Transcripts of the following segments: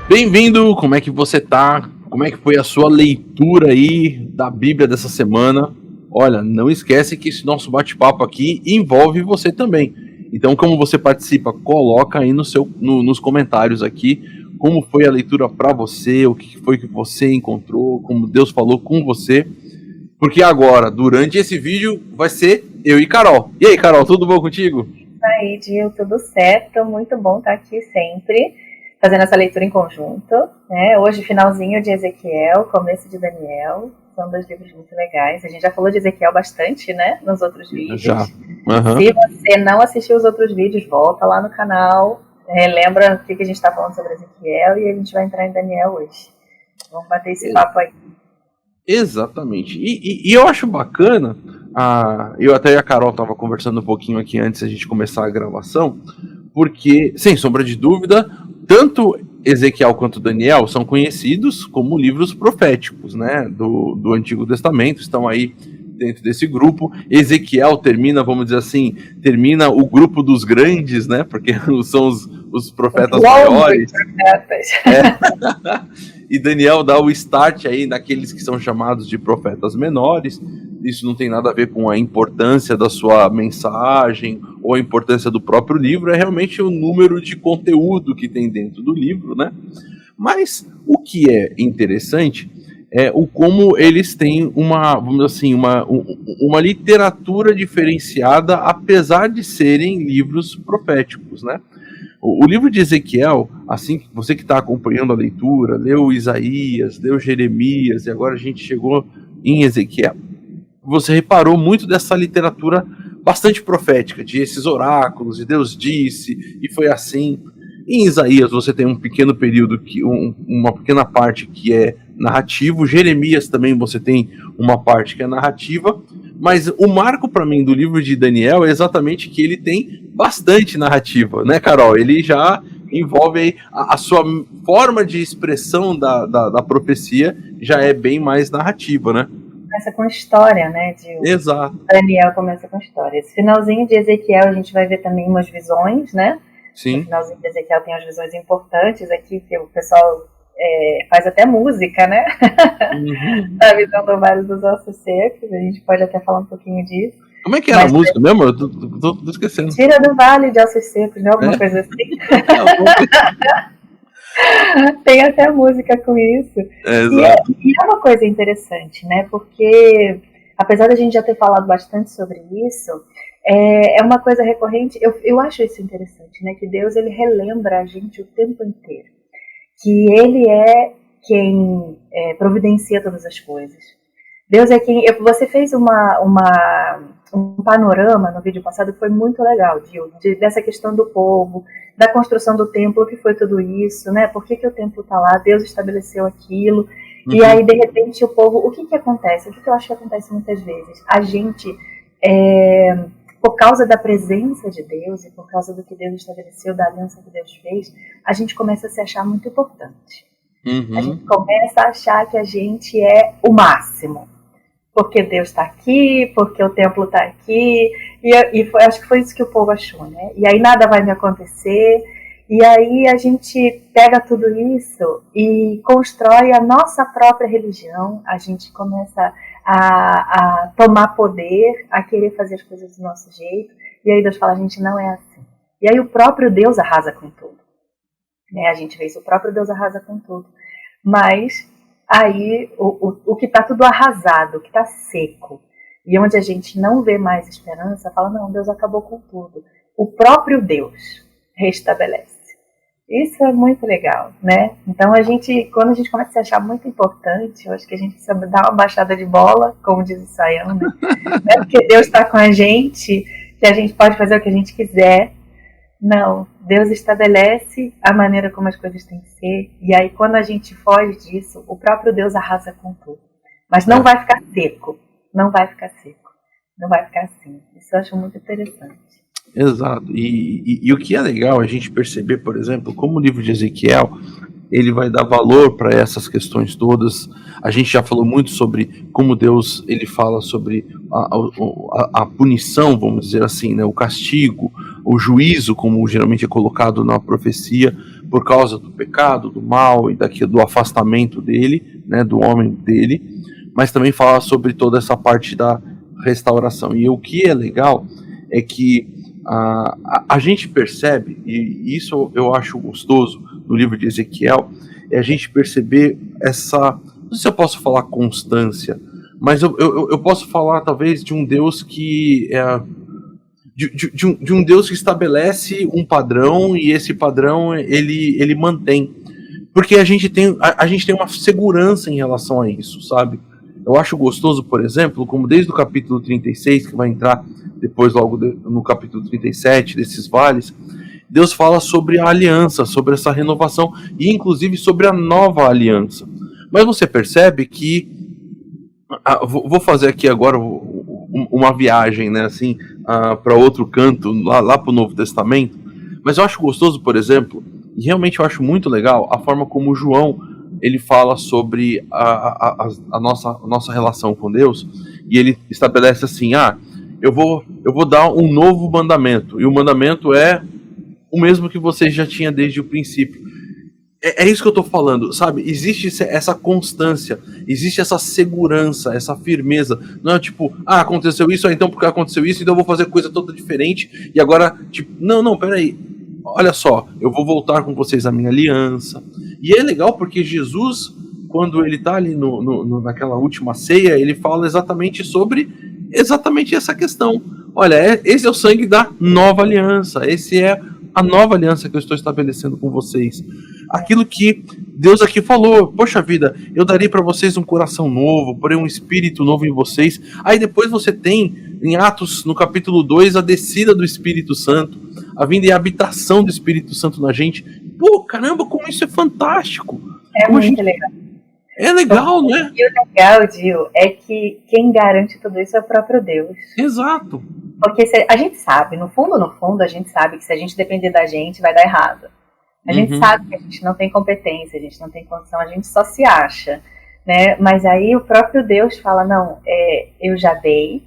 Bem-vindo, como é que você tá? Como é que foi a sua leitura aí da Bíblia dessa semana? Olha, não esquece que esse nosso bate-papo aqui envolve você também. Então, como você participa, coloca aí nos comentários aqui como foi a leitura para você, o que foi que você encontrou, como Deus falou com você. Porque agora, durante esse vídeo, vai ser eu e Carol. E aí, Carol, tudo bom contigo? Aí, Gil, tudo certo, muito bom estar aqui sempre, fazendo essa leitura em conjunto, né? Hoje, finalzinho de Ezequiel, começo de Daniel, são dois livros muito legais. A gente já falou de Ezequiel bastante, né, nos outros vídeos. Já. Uhum. Se você não assistiu os outros vídeos, volta lá no canal, relembra o que a gente está falando sobre Ezequiel e a gente vai entrar em Daniel hoje. Vamos bater esse papo aí. Exatamente. E eu acho bacana, eu até e a Carol tava conversando um pouquinho aqui antes da gente começar a gravação, porque, sem sombra de dúvida, tanto Ezequiel quanto Daniel são conhecidos como livros proféticos, né, do Antigo Testamento, estão aí dentro desse grupo. Ezequiel termina, vamos dizer assim, termina o grupo dos grandes, né, porque são os profetas maiores. E Daniel dá o start aí naqueles que são chamados de profetas menores. Isso não tem nada a ver com a importância da sua mensagem ou a importância do próprio livro, é realmente o número de conteúdo que tem dentro do livro, né? Mas o que é interessante é o como eles têm vamos dizer assim, uma literatura diferenciada, apesar de serem livros proféticos, né? O livro de Ezequiel, assim, você que está acompanhando a leitura, leu Isaías, leu Jeremias, e agora a gente chegou em Ezequiel, você reparou muito dessa literatura bastante profética, de esses oráculos, de Deus disse, e foi assim. Em Isaías você tem um pequeno período, uma pequena parte que é narrativo. Jeremias também você tem uma parte que é narrativa, mas o marco para mim do livro de Daniel é exatamente que ele tem bastante narrativa, né, Carol? Ele já envolve aí a sua forma de expressão da profecia já é bem mais narrativa, né? Começa com história, né? Exato. Daniel começa com história. Esse finalzinho de Ezequiel a gente vai ver também umas visões, né? Sim. No finalzinho de Ezequiel tem as visões importantes aqui, que o pessoal faz até música, né? Uhum. Da visão do Vale dos Ossos Secos, a gente pode até falar um pouquinho disso. Como é que era a música mesmo? Eu tô esquecendo. Tira do Vale de Ossos Secos, né? Alguma coisa assim. Tem até música com isso. Exato. E é uma coisa interessante, né? Porque, apesar da gente já ter falado bastante sobre isso, é uma coisa recorrente. Eu acho isso interessante, né? Que Deus, ele relembra a gente o tempo inteiro. Que ele é quem providencia todas as coisas. Deus é quem... Você fez um panorama no vídeo passado que foi muito legal, dessa questão do povo, da construção do templo, que foi tudo isso, né? Por que o templo está lá? Deus estabeleceu aquilo. Uhum. E aí, de repente, o povo... O que acontece? O que eu acho que acontece muitas vezes? A gente... por causa da presença de Deus e por causa do que Deus estabeleceu, da aliança que Deus fez, a gente começa a se achar muito importante. Uhum. A gente começa a achar que a gente é o máximo. Porque Deus está aqui, porque o templo está aqui. Acho que foi isso que o povo achou, né? E aí nada vai me acontecer. E aí a gente pega tudo isso e constrói a nossa própria religião. A gente começa a tomar poder, a querer fazer as coisas do nosso jeito, e aí Deus fala, a gente não é assim. E aí o próprio Deus arrasa com tudo. Né? A gente vê isso, o próprio Deus arrasa com tudo. Mas aí o que está tudo arrasado, o que está seco, e onde a gente não vê mais esperança, fala, não, Deus acabou com tudo. O próprio Deus restabelece. Isso é muito legal, né? Então, quando a gente começa a se achar muito importante, eu acho que a gente precisa dar uma baixada de bola, como diz o Sayão, né? Não é porque Deus está com a gente que a gente pode fazer o que a gente quiser. Não, Deus estabelece a maneira como as coisas têm que ser, e aí quando a gente foge disso, o próprio Deus arrasa com tudo. Mas não vai ficar seco, não vai ficar seco, não vai ficar assim. Isso eu acho muito interessante. Exato, e o que é legal a gente perceber, por exemplo, como o livro de Ezequiel, ele vai dar valor para essas questões todas. A gente já falou muito sobre como Deus, ele fala sobre a punição, vamos dizer assim, né, o castigo, o juízo, como geralmente é colocado na profecia, por causa do pecado, do mal e do afastamento dele, né, do homem dele, mas também fala sobre toda essa parte da restauração. E o que é legal é que a gente percebe, e isso eu acho gostoso no livro de Ezequiel, é a gente perceber essa, não sei se eu posso falar constância, mas eu posso falar talvez de um Deus que de um Deus que estabelece um padrão, e esse padrão ele mantém, porque a gente tem uma segurança em relação a isso, sabe? Eu acho gostoso, por exemplo, como desde o capítulo 36, que vai entrar depois logo no capítulo 37 desses vales, Deus fala sobre a aliança, sobre essa renovação e inclusive sobre a nova aliança. Mas você percebe que vou fazer aqui agora uma viagem, né, assim, para outro canto, lá para o Novo Testamento. Mas eu acho gostoso, por exemplo, e realmente eu acho muito legal a forma como João ele fala sobre a nossa relação com Deus, e ele estabelece assim: eu vou dar um novo mandamento, e o mandamento é o mesmo que você já tinha desde o princípio. É isso que eu tô falando, sabe? Existe essa constância, existe essa segurança, essa firmeza. Não é tipo, aconteceu isso, então porque aconteceu isso, então eu vou fazer coisa toda diferente, e agora, tipo, não, peraí, olha só, eu vou voltar com vocês à minha aliança. E é legal porque Jesus, quando ele tá ali naquela última ceia, ele fala exatamente sobre essa questão. Olha, esse é o sangue da nova aliança, esse é a nova aliança que eu estou estabelecendo com vocês. Aquilo que Deus aqui falou: poxa vida, eu darei para vocês um coração novo, porém um espírito novo em vocês. Aí depois você tem, em Atos, no capítulo 2, a descida do Espírito Santo, a vinda e a habitação do Espírito Santo na gente. Pô, caramba, como isso é fantástico! É muito legal. É legal, né? E o legal, Gil, é que quem garante tudo isso é o próprio Deus. Exato. Porque a gente sabe, no fundo, a gente sabe que se a gente depender da gente, vai dar errado. A gente sabe que a gente não tem competência, a gente não tem condição, a gente só se acha, né? Mas aí o próprio Deus fala: não, eu já dei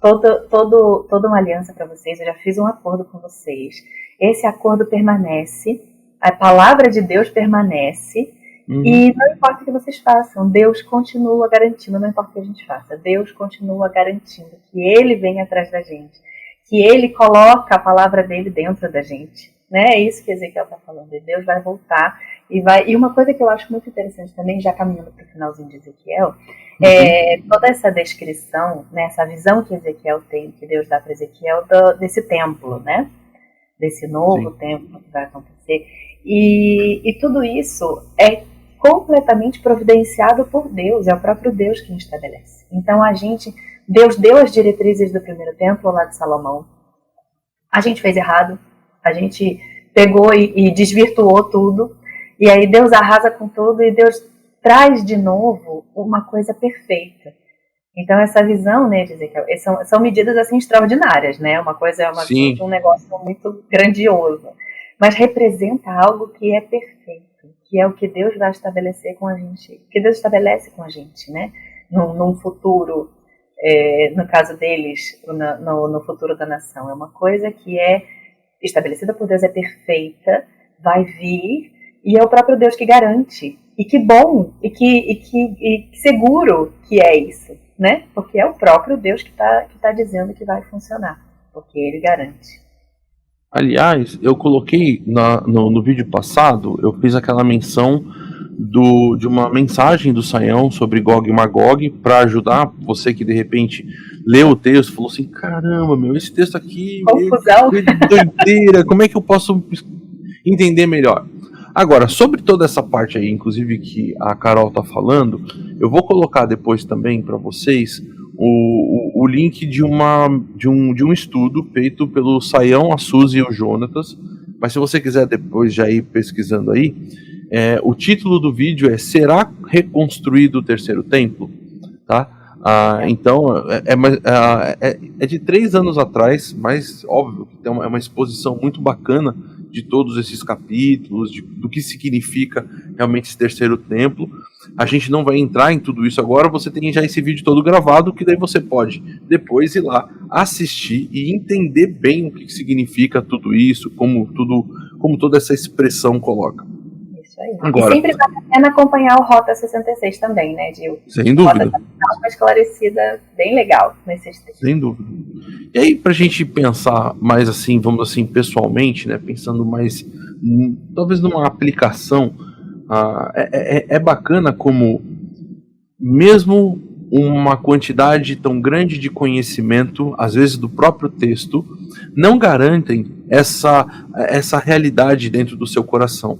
toda uma aliança para vocês, eu já fiz um acordo com vocês. Esse acordo permanece, a palavra de Deus permanece, e não importa o que vocês façam, Deus continua garantindo, não importa o que a gente faça, Deus continua garantindo que Ele vem atrás da gente, que Ele coloca a palavra dele dentro da gente, né? É isso que Ezequiel está falando, Deus vai voltar e uma coisa que eu acho muito interessante também, já caminhando para o finalzinho de Ezequiel, toda essa descrição, né, essa visão que Ezequiel tem, que Deus dá para Ezequiel desse templo, né? Desse novo templo que vai acontecer, e tudo isso é completamente providenciado por Deus, é o próprio Deus quem estabelece. Então Deus deu as diretrizes do primeiro templo lá de Salomão, a gente fez errado, a gente pegou e desvirtuou tudo, e aí Deus arrasa com tudo e Deus traz de novo uma coisa perfeita. Então essa visão, né, de Ezequiel, são medidas assim extraordinárias, né? Uma coisa é um negócio muito grandioso, mas representa algo que é perfeito, que é o que Deus vai estabelecer com a gente, que Deus estabelece com a gente, né? Num futuro, no caso deles, no futuro da nação. É uma coisa que é estabelecida por Deus, é perfeita, vai vir, e é o próprio Deus que garante. E que bom, e que seguro que é isso, né? Porque é o próprio Deus que tá dizendo que vai funcionar, porque Ele garante. Aliás, eu coloquei no vídeo passado, eu fiz aquela menção de uma mensagem do Saião sobre Gog e Magog, para ajudar você que de repente leu o texto e falou assim: caramba, esse texto aqui, confusão, que doideira, como é que eu posso entender melhor? Agora, sobre toda essa parte aí, inclusive que a Carol tá falando, eu vou colocar depois também para vocês o link de um estudo feito pelo Saião, a Suzy e o Jonatas. Mas se você quiser depois já ir pesquisando aí, o título do vídeo é Será Reconstruído o Terceiro Templo? Tá? Então, é de 3 anos atrás, mas óbvio que é uma exposição muito bacana de todos esses capítulos, do que significa realmente esse terceiro templo. A gente não vai entrar em tudo isso agora, você tem já esse vídeo todo gravado, que daí você pode depois ir lá, assistir e entender bem o que significa tudo isso, como toda essa expressão coloca. Isso aí. Agora, e sempre vale a pena acompanhar o Rota 66 também, né, Gil? Sem dúvida. Rota uma esclarecida bem legal nesses textos. Sem dúvida. E aí, pra gente pensar mais assim, vamos assim, pessoalmente, né, pensando mais, talvez numa aplicação, é bacana como, mesmo uma quantidade tão grande de conhecimento, às vezes do próprio texto, não garantem essa realidade dentro do seu coração.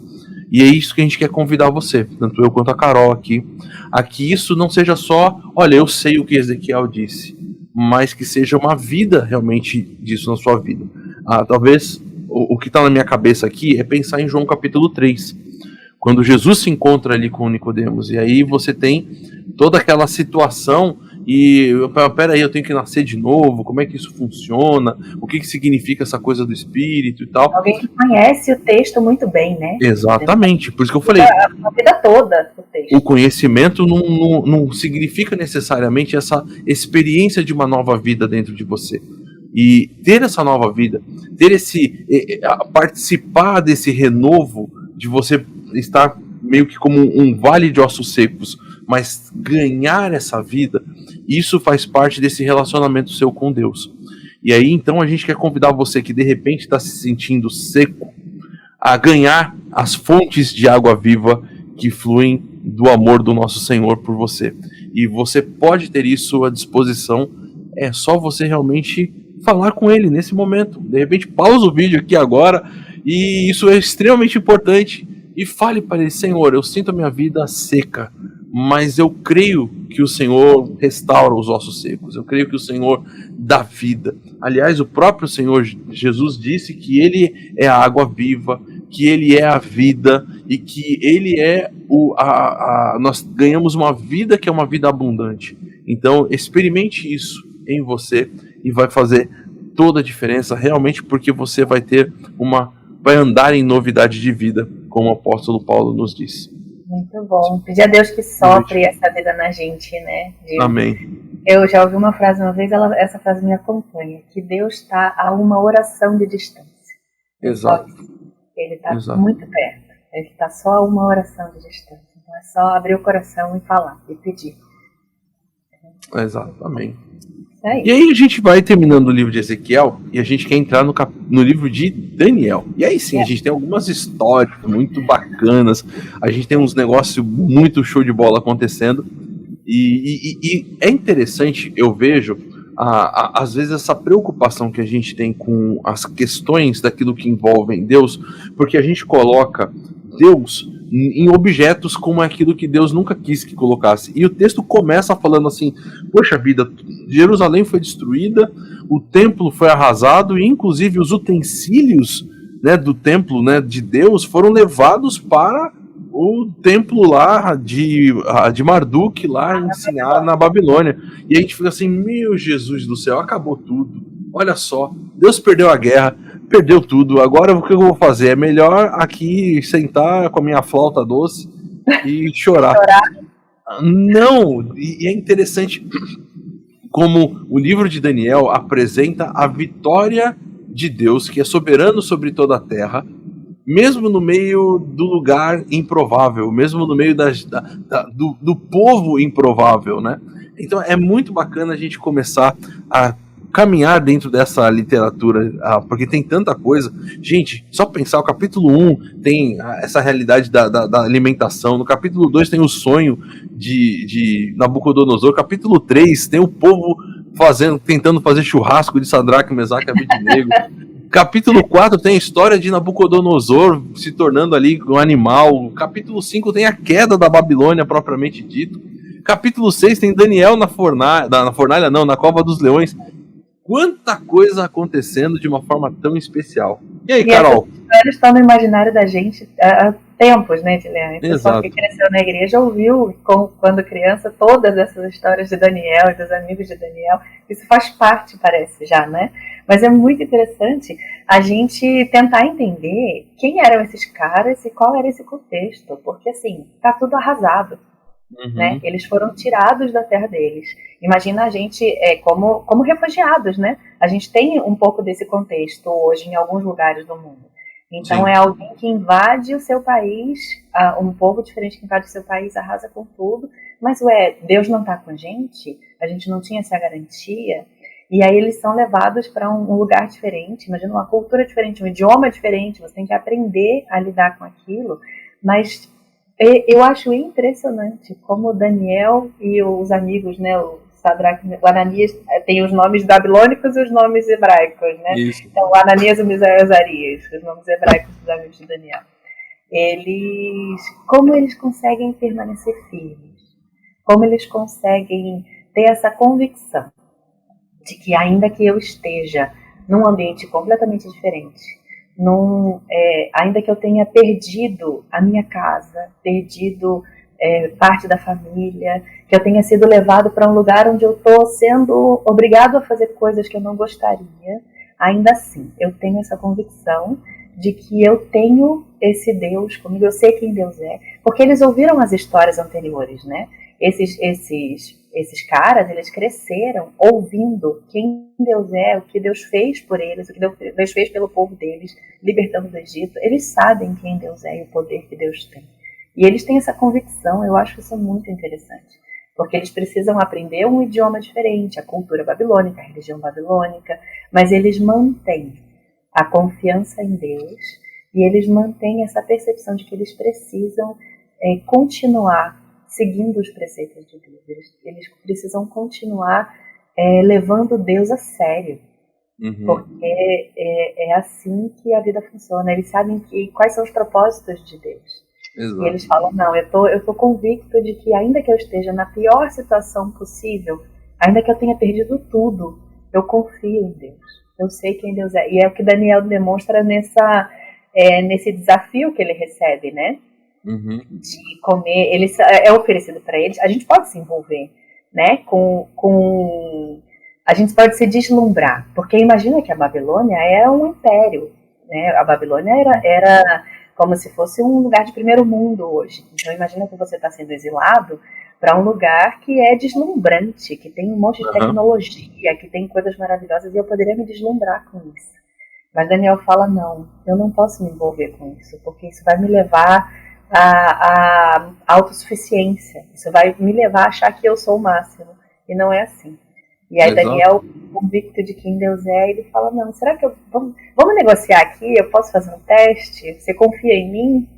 E é isso que a gente quer convidar você, tanto eu quanto a Carol aqui, a que isso não seja só, olha, eu sei o que Ezequiel disse, mas que seja uma vida realmente disso na sua vida. Talvez o que está na minha cabeça aqui é pensar em João capítulo 3, quando Jesus se encontra ali com Nicodemos, e aí você tem toda aquela situação, e peraí, eu tenho que nascer de novo, como é que isso funciona, o que significa essa coisa do Espírito e tal. Alguém que conhece o texto muito bem, né? Exatamente, por isso que eu falei, a vida toda o texto. O conhecimento não significa necessariamente essa experiência de uma nova vida dentro de você. E ter essa nova vida, ter participar desse renovo, de você estar meio que como um vale de ossos secos, mas ganhar essa vida, isso faz parte desse relacionamento seu com Deus. E aí então a gente quer convidar você que de repente está se sentindo seco, a ganhar as fontes de água viva que fluem do amor do nosso Senhor por você. E você pode ter isso à disposição, é só você realmente falar com Ele nesse momento. De repente pausa o vídeo aqui agora, e isso é extremamente importante, e fale para Ele: Senhor, eu sinto a minha vida seca, mas eu creio que o Senhor restaura os ossos secos, eu creio que o Senhor dá vida. Aliás, o próprio Senhor Jesus disse que Ele é a água viva, que Ele é a vida, e que Ele é nós ganhamos uma vida que é uma vida abundante. Então experimente isso em você, e vai fazer toda a diferença realmente, porque você vai andar em novidade de vida, como o apóstolo Paulo nos disse. Muito bom. Pedir a Deus que sopre essa vida na gente, né? Amém. Eu já ouvi uma frase uma vez, essa frase me acompanha, que Deus está a uma oração de distância. Exato. Ele está muito perto. Ele está só a uma oração de distância. Então é só abrir o coração e falar, e pedir. Exato, amém. E aí a gente vai terminando o livro de Ezequiel, e a gente quer entrar no livro de Daniel. E aí sim, a gente tem algumas histórias muito bacanas, a gente tem uns negócios muito show de bola acontecendo, e é interessante, eu vejo, às vezes essa preocupação que a gente tem com as questões daquilo que envolvem Deus, porque a gente coloca Deus em objetos como aquilo que Deus nunca quis que colocasse. E o texto começa falando assim: poxa vida, Jerusalém foi destruída, o templo foi arrasado, e inclusive os utensílios, né, do templo, né, de Deus foram levados para o templo lá de Marduk, lá ensinar na Babilônia. E a gente fica assim: meu Jesus do céu, acabou tudo. Olha só, Deus perdeu a guerra, perdeu tudo. Agora o que eu vou fazer? É melhor aqui sentar com a minha flauta doce e chorar. Não, e é interessante como o livro de Daniel apresenta a vitória de Deus, que é soberano sobre toda a terra, mesmo no meio do lugar improvável, mesmo no meio do povo improvável, né? Então é muito bacana a gente começar a caminhar dentro dessa literatura, porque tem tanta coisa. Gente, só pensar, o capítulo 1 tem essa realidade da alimentação, no capítulo 2 tem o sonho de Nabucodonosor, capítulo 3 tem o povo tentando fazer churrasco de Sadraque, Mesaque e Abednego. Capítulo 4 tem a história de Nabucodonosor se tornando ali um animal. Capítulo 5 tem a queda da Babilônia propriamente dito. Capítulo 6 tem Daniel na fornalha não, na cova dos leões. Quanta coisa acontecendo de uma forma tão especial. E aí, Carol? Essas histórias estão no imaginário da gente tempos, né, Edilene? O pessoal que cresceu na igreja ouviu, quando criança, todas essas histórias de Daniel e dos amigos de Daniel. Isso faz parte, parece, já, né? Mas é muito interessante a gente tentar entender quem eram esses caras e qual era esse contexto, porque, assim, tá tudo arrasado, né? Eles foram tirados da terra deles. Imagina a gente como refugiados, né? A gente tem um pouco desse contexto hoje em alguns lugares do mundo. Então, sim, é alguém que invade o seu país, um povo diferente que invade o seu país, arrasa com tudo, mas, Deus não está com a gente não tinha essa garantia, e aí eles são levados para um lugar diferente, imagina uma cultura diferente, um idioma diferente, você tem que aprender a lidar com aquilo, mas eu acho impressionante como Daniel e os amigos, né, o Sadraque, o Ananias, tem os nomes babilônicos e os nomes hebraicos, né? Isso. Então, o Ananias, o Misael e Azarias, os nomes hebraicos dos amigos de Daniel. Como eles conseguem permanecer firmes? Como eles conseguem ter essa convicção de que, ainda que eu esteja num ambiente completamente diferente, ainda que eu tenha perdido a minha casa, perdido parte da família, que eu tenha sido levado para um lugar onde eu estou sendo obrigado a fazer coisas que eu não gostaria, ainda assim, eu tenho essa convicção de que eu tenho esse Deus comigo, eu sei quem Deus é, porque eles ouviram as histórias anteriores, né? Esses caras, eles cresceram ouvindo quem Deus é, o que Deus fez por eles, o que Deus fez pelo povo deles, libertando do Egito. Eles sabem quem Deus é e o poder que Deus tem. E eles têm essa convicção, eu acho isso muito interessante, porque eles precisam aprender um idioma diferente, a cultura babilônica, a religião babilônica, mas eles mantêm a confiança em Deus e eles mantêm essa percepção de que eles precisam continuar seguindo os preceitos de Deus. Eles precisam continuar levando Deus a sério, porque é assim que a vida funciona. Eles sabem quais são os propósitos de Deus. Exato. E eles falam, não, eu tô convicto de que, ainda que eu esteja na pior situação possível, ainda que eu tenha perdido tudo, eu confio em Deus. Eu sei quem Deus é. E é o que Daniel demonstra nesse desafio que ele recebe, né? De comer. É oferecido para eles. A gente pode se envolver, né? A gente pode se deslumbrar. Porque imagina que a Babilônia era um império, né? A Babilônia era como se fosse um lugar de primeiro mundo hoje. Então imagina que você está sendo exilado para um lugar que é deslumbrante, que tem um monte de tecnologia, que tem coisas maravilhosas, e eu poderia me deslumbrar com isso. Mas Daniel fala, não, eu não posso me envolver com isso, porque isso vai me levar à autossuficiência, isso vai me levar a achar que eu sou o máximo, e não é assim. E aí Daniel, convicto de quem Deus é, ele fala, não, será que vamos negociar aqui, eu posso fazer um teste, você confia em mim?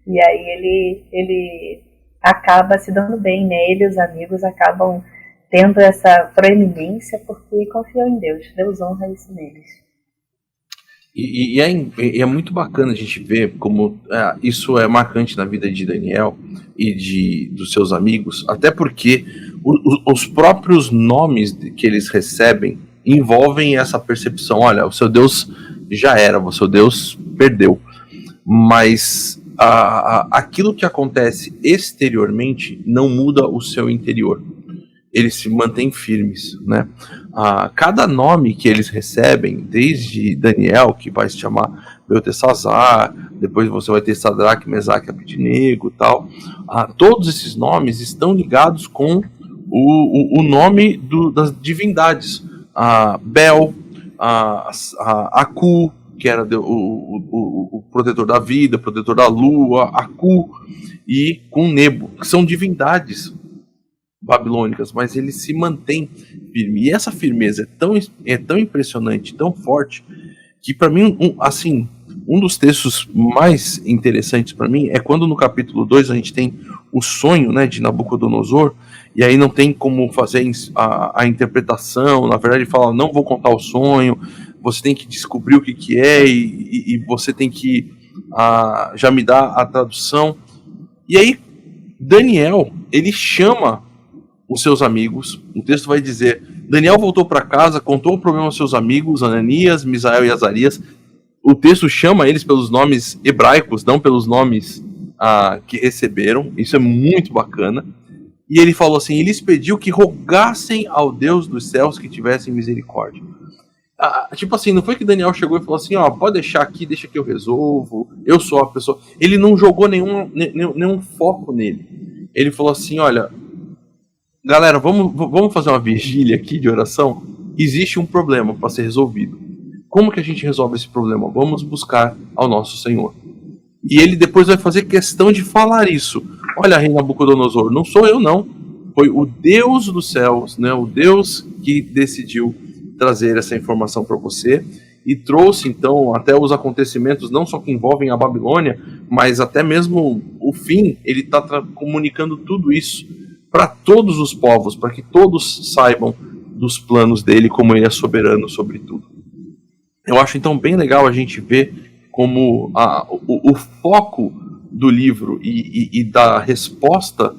E aí ele acaba se dando bem, né? Ele e os amigos acabam tendo essa proeminência porque confiam em Deus. Deus honra isso neles. E é muito bacana a gente ver como isso é marcante na vida de Daniel e dos seus amigos, até porque os próprios nomes que eles recebem envolvem essa percepção, olha, o seu Deus já era, o seu Deus perdeu, mas aquilo que acontece exteriormente não muda o seu interior. Eles se mantêm firmes, né? Cada nome que eles recebem, desde Daniel, que vai se chamar Beltesazar, depois você vai ter Sadraque, Mesaque, Abednego e tal, todos esses nomes estão ligados com o nome das divindades. Bel, Aku, que era o protetor da vida, protetor da lua, Aku, e com Nebo, que são divindades babilônicas, mas ele se mantém firme. E essa firmeza é tão impressionante, tão forte, que para mim, um dos textos mais interessantes para mim é quando no capítulo 2 a gente tem o sonho, né, de Nabucodonosor, e aí não tem como fazer a interpretação. Na verdade ele fala, não vou contar o sonho, você tem que descobrir o que é, e você tem que já me dar a tradução. E aí Daniel, ele chama os seus amigos. O texto vai dizer, Daniel voltou para casa, contou o problema aos seus amigos, Ananias, Misael e Azarias. O texto chama eles pelos nomes hebraicos, não pelos nomes que receberam, isso é muito bacana. E ele falou assim, ele lhes pediu que rogassem ao Deus dos céus que tivessem misericórdia. Tipo assim, não foi que Daniel chegou e falou assim, ó, pode deixar aqui, deixa que eu resolvo, eu sou a pessoa. Ele não jogou nenhum foco nele. Ele falou assim, olha, galera, vamos fazer uma vigília aqui de oração? Existe um problema para ser resolvido. Como que a gente resolve esse problema? Vamos buscar ao nosso Senhor. E ele depois vai fazer questão de falar isso. Olha, rei Nabucodonosor, não sou eu não. Foi o Deus dos céus, né? O Deus que decidiu trazer essa informação para você e trouxe então até os acontecimentos não só que envolvem a Babilônia, mas até mesmo o fim. Ele está comunicando tudo isso para todos os povos, para que todos saibam dos planos dele, como ele é soberano sobre tudo. Eu acho então bem legal a gente ver como o foco do livro e da resposta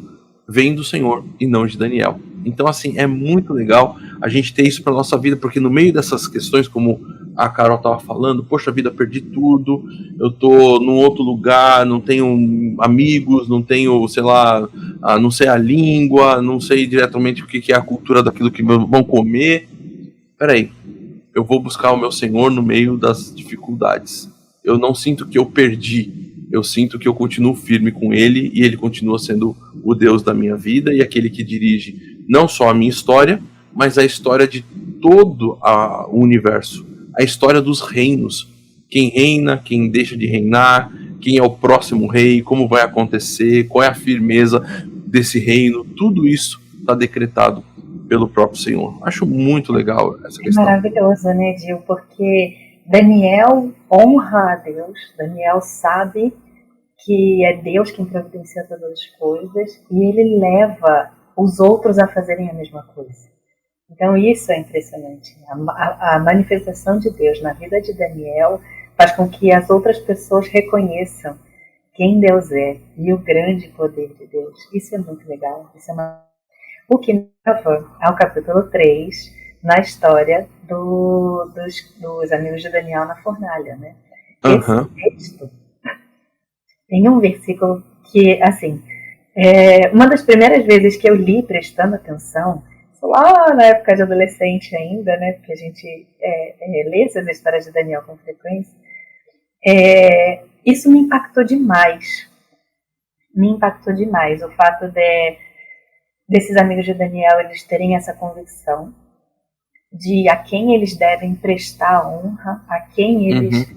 vem do Senhor e não de Daniel. Então, assim, é muito legal a gente ter isso para nossa vida, porque no meio dessas questões, como a Carol estava falando, poxa vida, perdi tudo, eu tô num outro lugar, não tenho amigos, não tenho, sei lá, não sei a língua, não sei diretamente o que é a cultura daquilo que vão comer. Peraí, eu vou buscar o meu Senhor no meio das dificuldades. Eu não sinto que eu perdi, eu sinto que eu continuo firme com Ele e Ele continua sendo o Deus da minha vida e aquele que dirige não só a minha história, mas a história de todo o universo, a história dos reinos, quem reina, quem deixa de reinar, quem é o próximo rei, como vai acontecer, qual é a firmeza desse reino, tudo isso está decretado pelo próprio Senhor. Acho muito legal essa questão. É maravilhoso, né, Gil? Porque Daniel honra a Deus, Daniel sabe que é Deus quem providencia todas as coisas e ele leva os outros a fazerem a mesma coisa. Então isso é impressionante. A manifestação de Deus na vida de Daniel faz com que as outras pessoas reconheçam quem Deus é e o grande poder de Deus. Isso é muito legal. O que leva ao capítulo 3, na história dos amigos de Daniel na fornalha, né? Esse texto tem um versículo que, assim, uma das primeiras vezes que eu li prestando atenção, lá na época de adolescente ainda, né? Porque a gente lê essas histórias de Daniel com frequência, isso me impactou demais. O fato desses amigos de Daniel, eles terem essa convicção de a quem eles devem prestar honra, a quem eles...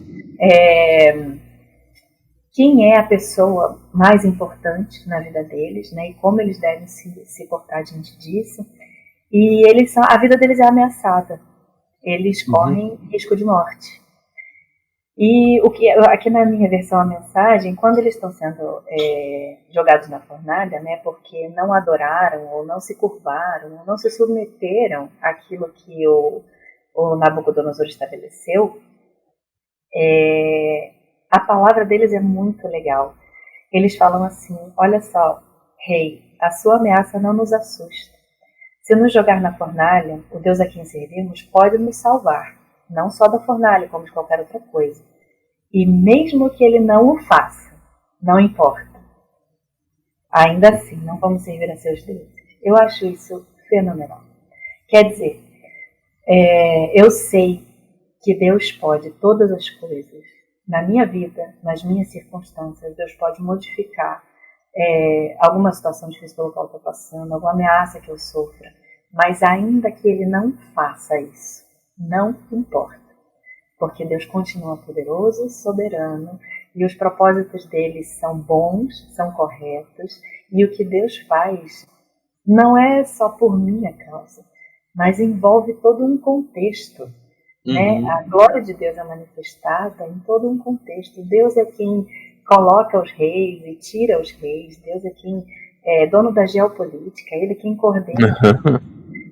quem é a pessoa mais importante na vida deles, né, e como eles devem se portar diante disso. E a vida deles é ameaçada. Eles correm risco de morte. E aqui na minha versão a mensagem, quando eles estão sendo jogados na fornalha, né, porque não adoraram, ou não se curvaram, ou não se submeteram àquilo que o Nabucodonosor estabeleceu, a palavra deles é muito legal. Eles falam assim: olha só, rei, a sua ameaça não nos assusta. Se nos jogar na fornalha, o Deus a quem servimos pode nos salvar, não só da fornalha, como de qualquer outra coisa. E mesmo que ele não o faça, não importa. Ainda assim, não vamos servir a seus deuses. Eu acho isso fenomenal. Quer dizer, eu sei que Deus pode todas as coisas. Na minha vida, nas minhas circunstâncias, Deus pode modificar alguma situação difícil pela qual eu estou passando, alguma ameaça que eu sofra. Mas ainda que Ele não faça isso, não importa. Porque Deus continua poderoso, soberano, e os propósitos dele são bons, são corretos, e o que Deus faz não é só por minha causa, mas envolve todo um contexto. Né? A glória de Deus é manifestada em todo um contexto. Deus é quem coloca os reis e tira os reis. Deus é quem é dono da geopolítica. Ele é quem coordena.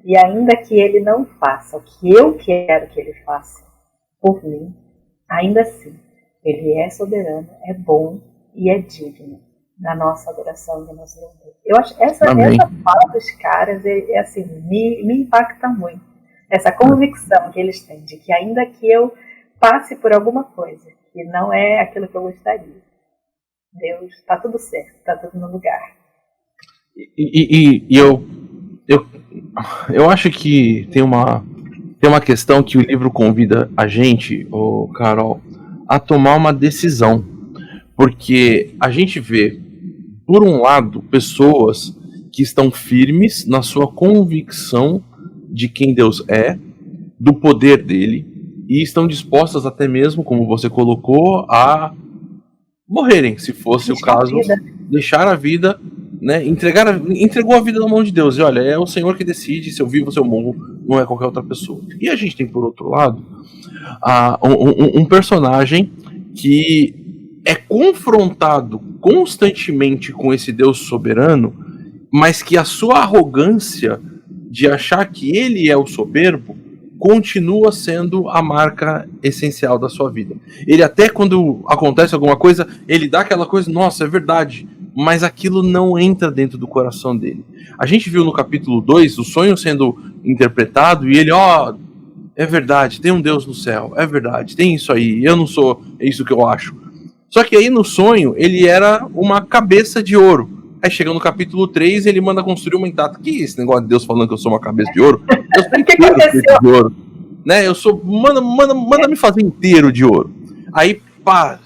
E ainda que ele não faça o que eu quero que ele faça por mim, ainda assim, ele é soberano, é bom e é digno da nossa adoração e do nosso louvor. Eu acho essa fala dos caras assim, me impacta muito. Essa convicção que eles têm de que ainda que eu passe por alguma coisa que não é aquilo que eu gostaria, Deus, está tudo certo, está tudo no lugar. E eu acho que tem uma questão que o livro convida a gente, Carol, a tomar uma decisão. Porque a gente vê, por um lado, pessoas que estão firmes na sua convicção de quem Deus é, do poder dele, e estão dispostas até mesmo, como você colocou, a morrerem, se fosse o caso, deixar a vida, né, entregou a vida na mão de Deus, e olha, é o Senhor que decide se eu vivo ou se eu morro, não é qualquer outra pessoa. E a gente tem, por outro lado, um personagem que é confrontado constantemente com esse Deus soberano, mas que a sua arrogância de achar que ele é o soberbo continua sendo a marca essencial da sua vida. Ele até quando acontece alguma coisa, ele dá aquela coisa, nossa, é verdade, mas aquilo não entra dentro do coração dele. A gente viu no capítulo 2 o sonho sendo interpretado e ele, é verdade, tem um Deus no céu, é verdade, tem isso aí, eu não sou isso que eu acho. Só que aí no sonho ele era uma cabeça de ouro. Aí chega no capítulo 3 ele manda construir uma estátua. Que esse negócio de Deus falando que eu sou uma cabeça de ouro? Eu sou inteiro feito de ouro. Né? Eu sou. Manda me fazer inteiro de ouro. Aí, pá,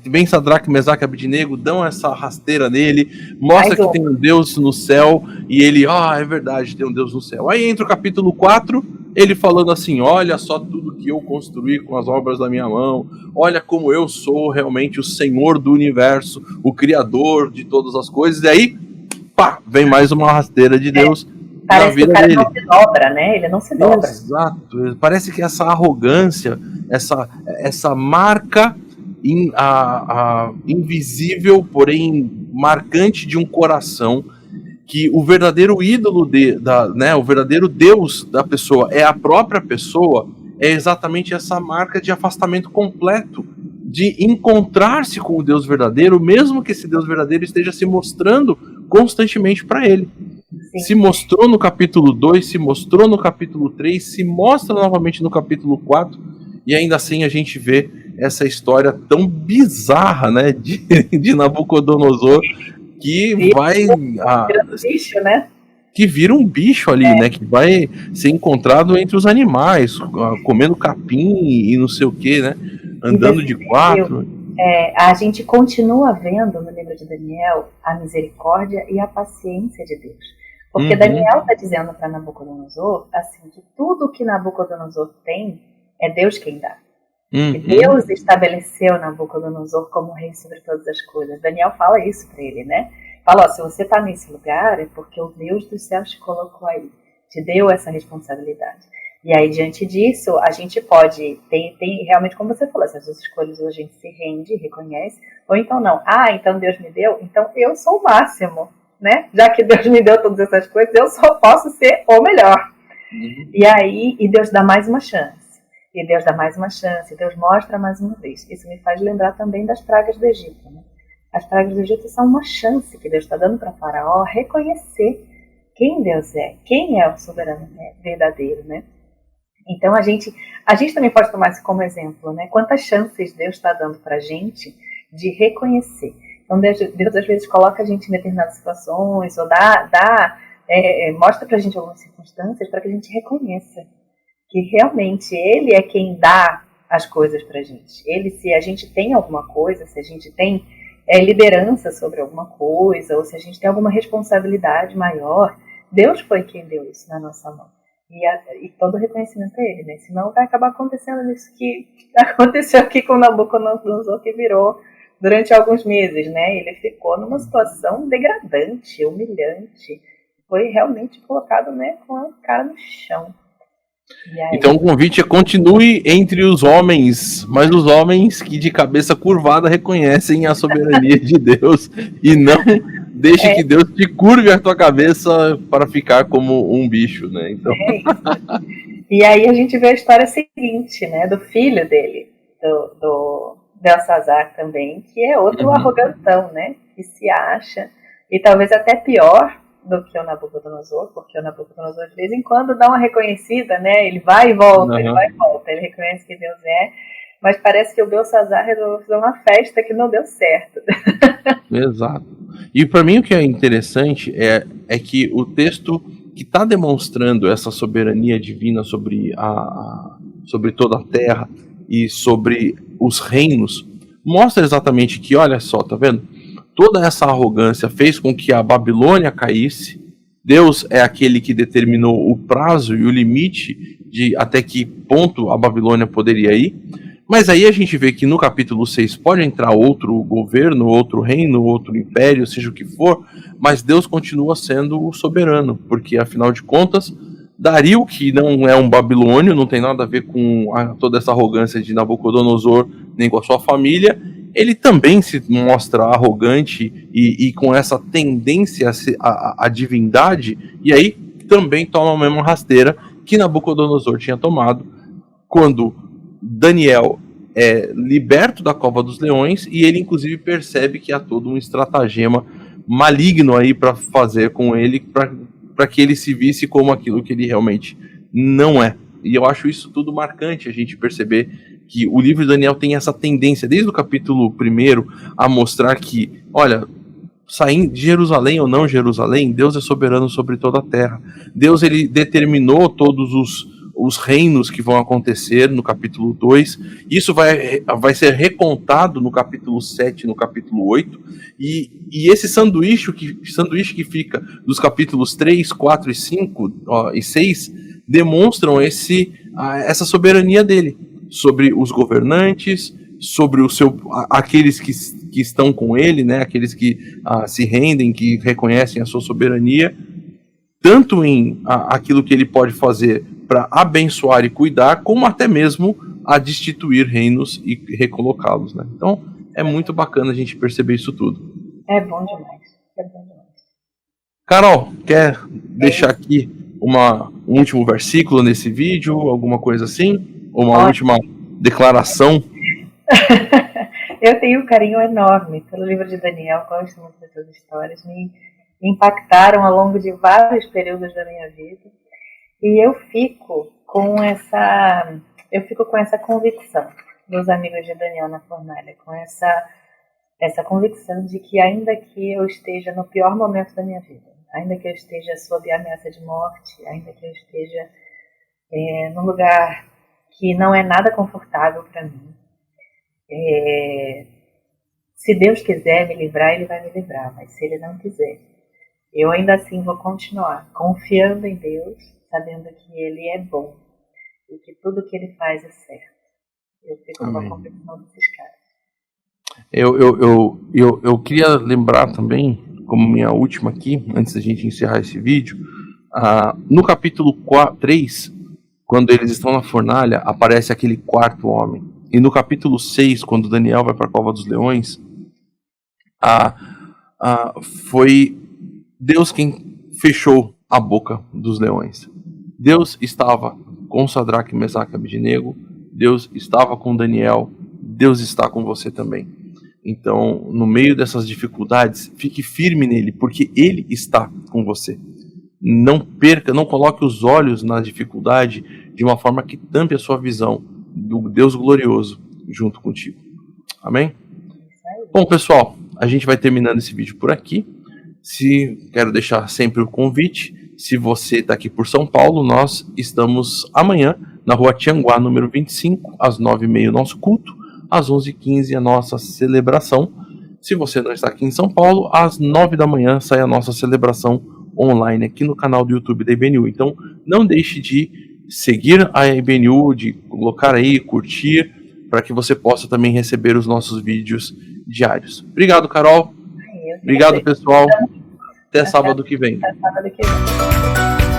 vem Sadraque, Mesaque e Abednego, dão essa rasteira nele, mostra que tem um Deus no céu, e ele, é verdade, tem um Deus no céu. Aí entra o capítulo 4, ele falando assim, olha só tudo que eu construí com as obras da minha mão, olha como eu sou realmente o Senhor do universo, o Criador de todas as coisas, e aí, pá, vem mais uma rasteira de Deus na vida dele. Não se dobra, né? Ele não se dobra. Exato, parece que essa arrogância, essa marca invisível, porém marcante de um coração, que o verdadeiro ídolo o verdadeiro Deus da pessoa é a própria pessoa, é exatamente essa marca de afastamento completo, de encontrar-se com o Deus verdadeiro, mesmo que esse Deus verdadeiro esteja se mostrando constantemente para ele. Sim. Se mostrou no capítulo 2, se mostrou no capítulo 3, se mostra novamente no capítulo 4, e ainda assim a gente vê essa história tão bizarra, né, de Nabucodonosor, que bicho, né? Que vira um bicho ali, né, que vai ser encontrado entre os animais, comendo capim e não sei o que, né, andando de 4. A gente continua vendo no livro de Daniel a misericórdia e a paciência de Deus. Porque Daniel está dizendo para Nabucodonosor assim, que tudo que Nabucodonosor tem é Deus quem dá. Que Deus estabeleceu Nabucodonosor como rei sobre todas as coisas. Daniel fala isso para ele, né? Fala, se você está nesse lugar é porque o Deus dos céus te colocou aí, te deu essa responsabilidade. E aí, diante disso, a gente pode, tem realmente, como você falou, essas duas escolhas a gente se rende, reconhece, ou então não. Então Deus me deu, então eu sou o máximo, né? Já que Deus me deu todas essas coisas, eu só posso ser o melhor. E aí, Deus dá mais uma chance. E Deus dá mais uma chance, Deus mostra mais uma vez. Isso me faz lembrar também das pragas do Egito, né? As pragas do Egito são uma chance que Deus está dando para Faraó reconhecer quem Deus é, quem é o soberano verdadeiro, né? Então a gente também pode tomar isso como exemplo, né? Quantas chances Deus está dando para a gente de reconhecer. Então Deus às vezes coloca a gente em determinadas situações, ou mostra para a gente algumas circunstâncias para que a gente reconheça que realmente Ele é quem dá as coisas para a gente. Se a gente tem alguma coisa, se a gente tem liderança sobre alguma coisa, ou se a gente tem alguma responsabilidade maior, Deus foi quem deu isso na nossa mão. E todo o reconhecimento é Ele, né? Senão vai acabar acontecendo isso que aconteceu aqui com Nabucodonosor, que virou durante alguns meses, né? Ele ficou numa situação degradante, humilhante. Foi realmente colocado, né, com a cara no chão. Então o convite é: continue entre os homens, mas os homens que de cabeça curvada reconhecem a soberania de Deus, e não deixe que Deus te curve a tua cabeça para ficar como um bicho, né? Então... E aí a gente vê a história seguinte, né, do filho dele, do Belsazar também, que é outro arrogantão, né, que se acha, e talvez até pior do que o Nabucodonosor, porque o Nabucodonosor de vez em quando dá uma reconhecida, né? Ele vai e volta, ele vai e volta, ele reconhece que Deus é, Mas parece que o Belsazar resolveu fazer uma festa que não deu certo. Exato. E para mim o que é interessante é que o texto que está demonstrando essa soberania divina sobre toda a terra e sobre os reinos, mostra exatamente que, olha só, tá vendo? Toda essa arrogância fez com que a Babilônia caísse. Deus é aquele que determinou o prazo e o limite de até que ponto a Babilônia poderia ir. Mas aí a gente vê que no capítulo 6 pode entrar outro governo, outro reino, outro império, seja o que for, mas Deus continua sendo o soberano, porque afinal de contas, Dario, que não é um babilônio, não tem nada a ver com toda essa arrogância de Nabucodonosor, nem com a sua família, ele também se mostra arrogante e com essa tendência à divindade, e aí também toma a mesma rasteira que Nabucodonosor tinha tomado quando Daniel é liberto da cova dos leões, e ele inclusive percebe que há todo um estratagema maligno aí para fazer com ele, para que ele se visse como aquilo que ele realmente não é. E eu acho isso tudo marcante, a gente perceber que o livro de Daniel tem essa tendência, desde o capítulo 1, a mostrar que, olha, saindo de Jerusalém ou não Jerusalém, Deus é soberano sobre toda a terra. Deus, ele determinou todos os reinos que vão acontecer no capítulo 2, isso vai ser recontado no capítulo 7, no capítulo 8, e esse sanduíche que fica dos capítulos 3, 4 e 5 e 6, demonstram essa soberania dele, sobre os governantes, sobre aqueles que estão com ele, né, aqueles que se rendem, que reconhecem a sua soberania, tanto em aquilo que ele pode fazer para abençoar e cuidar, como até mesmo a destituir reinos e recolocá-los, né? Então é muito bacana a gente perceber isso tudo. É bom demais, é bom demais. Carol, quer deixar aqui um último versículo nesse vídeo, alguma coisa assim? Ou uma última declaração? Eu tenho um carinho enorme pelo livro de Daniel, gosto muito dessas histórias, me impactaram ao longo de vários períodos da minha vida. E eu fico com essa convicção dos amigos de Daniel na fornalha, com essa convicção de que ainda que eu esteja no pior momento da minha vida, ainda que eu esteja sob a ameaça de morte, ainda que eu esteja num lugar que não é nada confortável para mim, se Deus quiser me livrar, Ele vai me livrar, mas se Ele não quiser, eu ainda assim vou continuar confiando em Deus, sabendo que Ele é bom e que tudo que Ele faz é certo. Eu fico com a convicção desses caras. Eu queria lembrar também, como minha última aqui, antes da gente encerrar esse vídeo, no capítulo 3, quando eles estão na fornalha, aparece aquele quarto homem. E no capítulo 6, quando Daniel vai para a cova dos leões, foi Deus quem fechou a boca dos leões. Deus estava com Sadraque, Mesaque e Abednego, Deus estava com Daniel, Deus está com você também. Então, no meio dessas dificuldades, fique firme nele, porque Ele está com você. Não perca, não coloque os olhos na dificuldade de uma forma que tampe a sua visão do Deus glorioso junto contigo. Amém? Bom, pessoal, a gente vai terminando esse vídeo por aqui. Quero deixar sempre o convite. Se você está aqui por São Paulo, nós estamos amanhã na rua Tianguá, número 25, às 9h30 o nosso culto, às 11h15 a nossa celebração. Se você não está aqui em São Paulo, às 9 da manhã sai a nossa celebração online aqui no canal do YouTube da IBNU. Então não deixe de seguir a IBNU, de colocar aí, curtir, para que você possa também receber os nossos vídeos diários. Obrigado, Carol. Obrigado, pessoal. Até sábado que vem. Até sábado que vem.